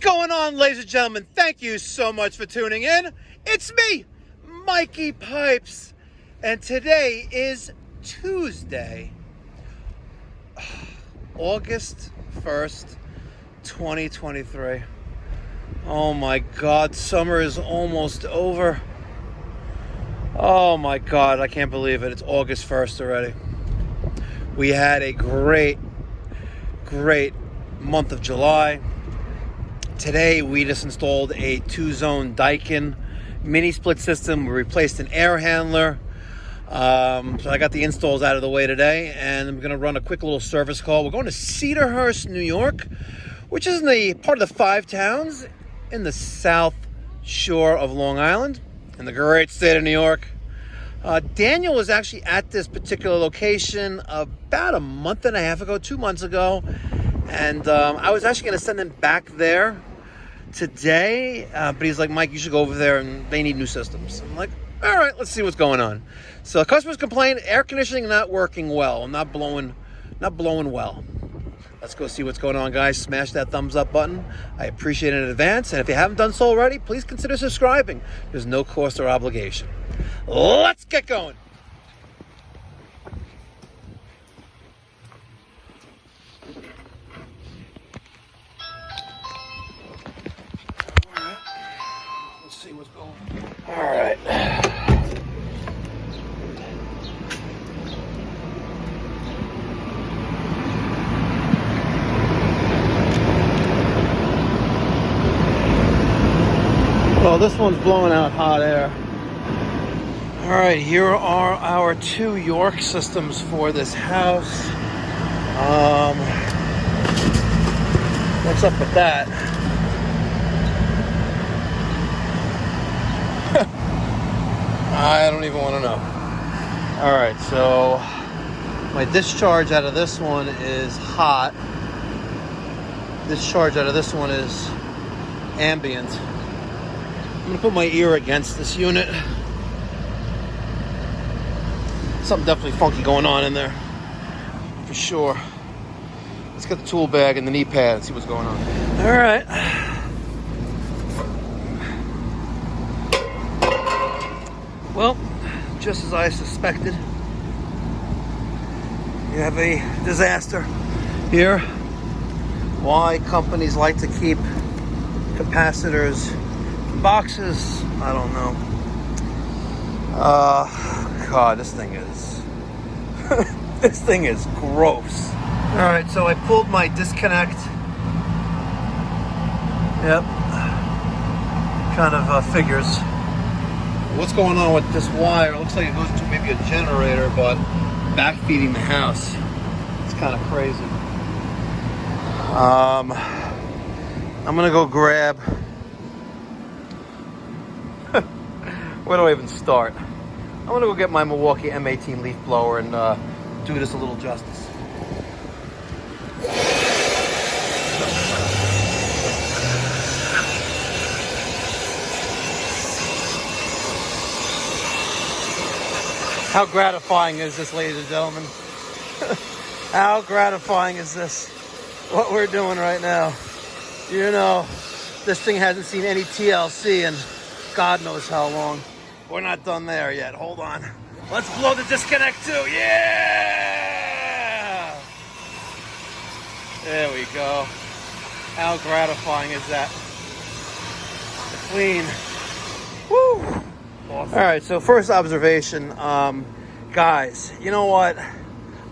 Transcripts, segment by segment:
going on, ladies and gentlemen? Thank you so much for tuning in. It's me, Mikey Pipes, and today is Tuesday, August 1st, 2023. Oh my God, summer is almost over. Oh my God, I can't believe it. It's August 1st already. We had a great month of July. Today we just installed a 2-zone Daikin mini split system. We replaced an air handler. So I got the installs out of the way today, and I'm going to run a quick little service call. We're going to Cedarhurst, New York, which is in the part of the 5 towns in the South Shore of Long Island in the great state of New York. Daniel was actually at this particular location about a month and a half ago, 2 months ago, and I was actually going to send him back there today, but he's like, Mike, you should go over there, and they need new systems. I'm like, all right, let's see what's going on. So customers complain, air conditioning not working well, not blowing well. Let's go see what's going on, guys. Smash that thumbs up button. I appreciate it in advance, and if you haven't done so already, please consider subscribing. There's no cost or obligation. Let's get going. See what's going on. All right. Well, this one's blowing out hot air. All right, here are our 2 York systems for this house. What's up with that? I don't even want to know. All right, so my discharge out of this one is hot. Discharge out of this one is ambient. I'm gonna put my ear against this unit. Something definitely funky going on in there, for sure. Let's get the tool bag and the knee pad and see what's going on. All right. Well, just as I suspected, you have a disaster here. Why companies like to keep capacitors in boxes, I don't know. God, this thing is this thing is gross. All right, so I pulled my disconnect. Yep, kind of figures. What's going on with this wire? It looks like it goes to maybe a generator, but backfeeding the house. It's kind of crazy. I'm gonna go grab. Where do I even start? I'm gonna go get my Milwaukee M18 leaf blower and do this a little justice. How gratifying is this, ladies and gentlemen? How gratifying is this? What we're doing right now. You know, this thing hasn't seen any TLC in God knows how long. We're not done there yet. Hold on. Let's blow the disconnect too. Yeah! There we go. How gratifying is that? Clean. Woo! Awesome. All right, so first observation, guys, you know what?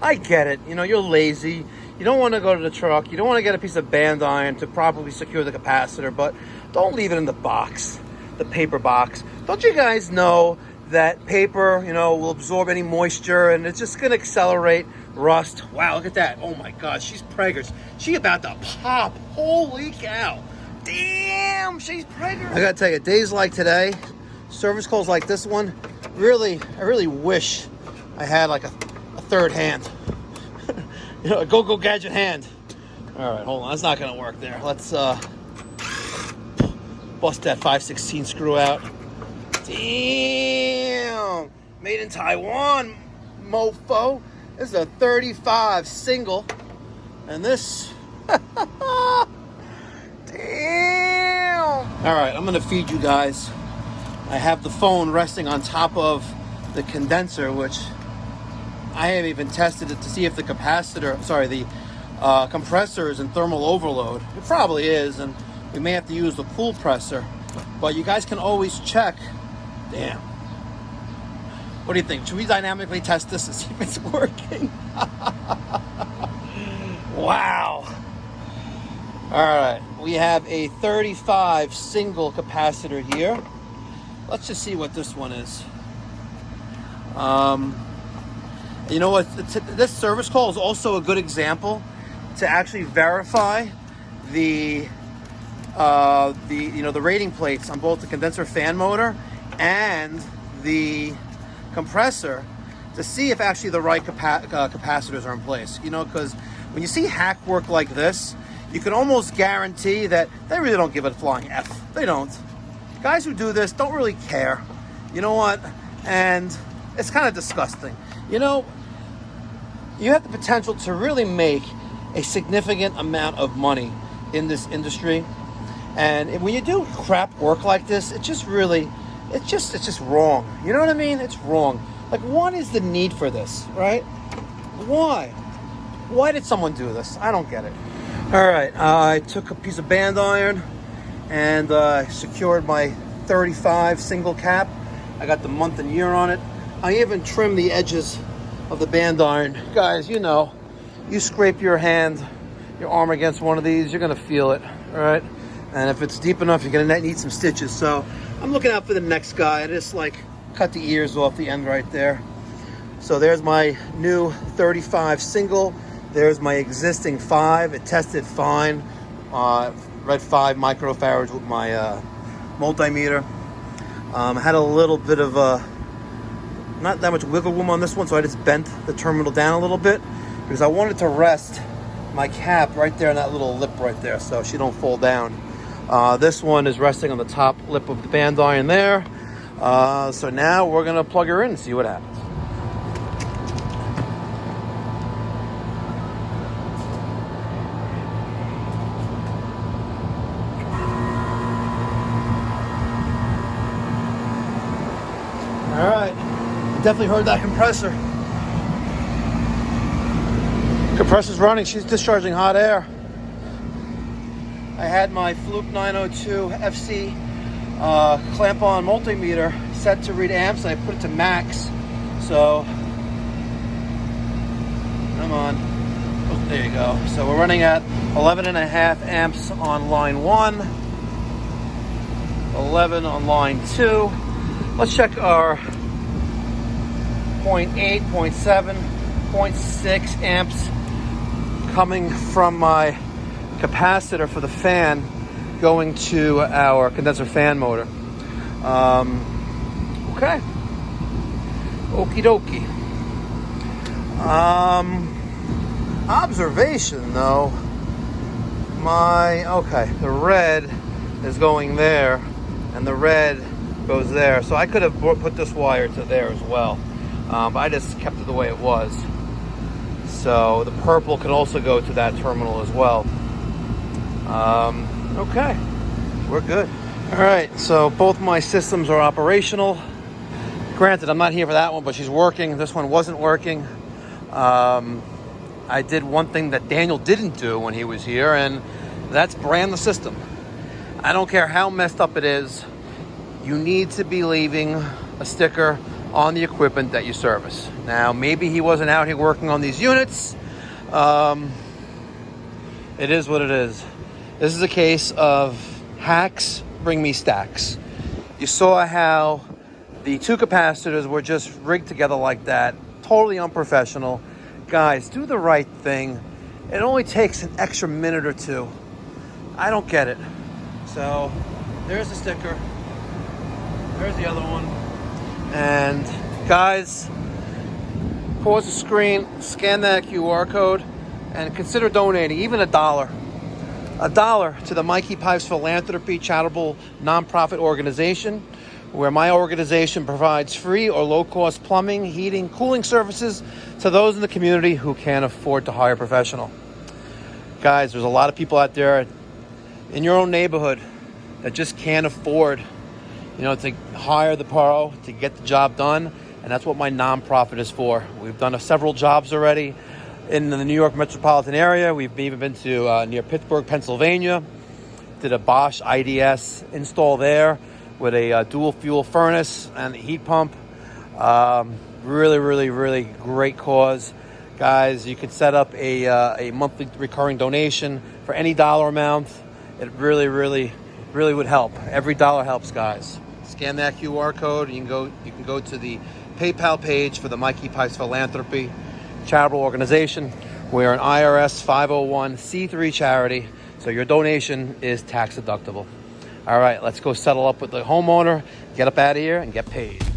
I get it. You know, you're lazy. You don't want to go to the truck. You don't want to get a piece of band iron to properly secure the capacitor, but don't leave it in the box, the paper box. Don't you guys know that paper, you know, will absorb any moisture and it's just going to accelerate rust? Wow, look at that. Oh my God, she's preggers. She about to pop. Holy cow. Damn, she's preggers. I got to tell you, days like today, service calls like this one, I really wish I had like a third hand. You know, a go-go gadget hand. All right, hold on. That's not going to work there. Let's bust that 5/16 screw out. Damn. Made in Taiwan, mofo. This is a 35 single. And this... Damn. All right, I'm gonna feed you guys. I have the phone resting on top of the condenser, which I haven't even tested it to see if the compressor is in thermal overload. It probably is, and we may have to use the cool presser, but you guys can always check. Damn. What do you think? Should we dynamically test this and see if it's working? Wow. All right, we have a 35 single capacitor here. Let's just see what this one is. You know what? This service call is also a good example to actually verify the rating plates on both the condenser fan motor and the compressor to see if actually the right capacitors are in place. You know, because when you see hack work like this, you can almost guarantee that they really don't give a flying F. They don't. Guys who do this don't really care. You know what? And it's kind of disgusting. You know, you have the potential to really make a significant amount of money in this industry. And when you do crap work like this, it's just wrong. You know what I mean? It's wrong. Like, what is the need for this, right? Why? Why did someone do this? I don't get it. All right, I took a piece of band iron and secured my 35 single cap. I got the month and year on it. I even trimmed the edges of the band iron. Guys, you know, you scrape your arm against one of these, you're gonna feel it, all right? And if it's deep enough, you're gonna need some stitches. So I'm looking out for the next guy. I just like cut the ears off the end right there. So there's my new 35 single. There's my existing 5. It tested fine. Read 5 microfarads with my multimeter. Had a little bit of not that much wiggle room on this one, so I just bent the terminal down a little bit because I wanted to rest my cap right there on that little lip right there so she don't fall down. This one is resting on the top lip of the band iron there. So now we're gonna plug her in and see what happens. All right, definitely heard that compressor. Compressor's running, she's discharging hot air. I had my Fluke 902 FC clamp-on multimeter set to read amps, and I put it to max. So, come on. Oh, there you go. So we're running at 11.5 amps on line 1, 11 on line 2. Let's check our 0.8, 0.7, 0.6 amps coming from my capacitor for the fan going to our condenser fan motor. Okay. Okie dokie. Observation though. The red is going there and the red goes there. So I could have put this wire to there as well. But I just kept it the way it was. So the purple could also go to that terminal as well. Okay, we're good. All right, so both my systems are operational. Granted, I'm not here for that one, but she's working. This one wasn't working. I did one thing that Daniel didn't do when he was here, and that's brand the system. I don't care how messed up it is. You need to be leaving a sticker on the equipment that you service. Now, maybe he wasn't out here working on these units. It is what it is. This is a case of hacks bring me stacks. You saw how the 2 capacitors were just rigged together like that. Totally unprofessional. Guys, do the right thing. It only takes an extra minute or 2. I don't get it. So, there's the sticker. There's the other one. And guys, pause the screen, scan that QR code, and consider donating even $1. $1 to the Mikey Pipes Philanthropy charitable nonprofit organization, where my organization provides free or low-cost plumbing, heating, cooling services to those in the community who can't afford to hire a professional. Guys, there's a lot of people out there in your own neighborhood that just can't afford, to hire the pro to get the job done. And that's what my nonprofit is for. We've done several jobs already in the New York metropolitan area. We've even been to near Pittsburgh, Pennsylvania. Did a Bosch IDS install there with a dual fuel furnace and a heat pump. Really, really, really great cause. Guys, you could set up a monthly recurring donation for any dollar amount. It really, really, really would help. Every dollar helps, guys. Scan that QR code and you can go to the PayPal page for the Mikey Pipes Philanthropy charitable organization. We're an IRS 501c3 charity, so your donation is tax deductible. All right, let's go settle up with the homeowner, get up out of here, and get paid.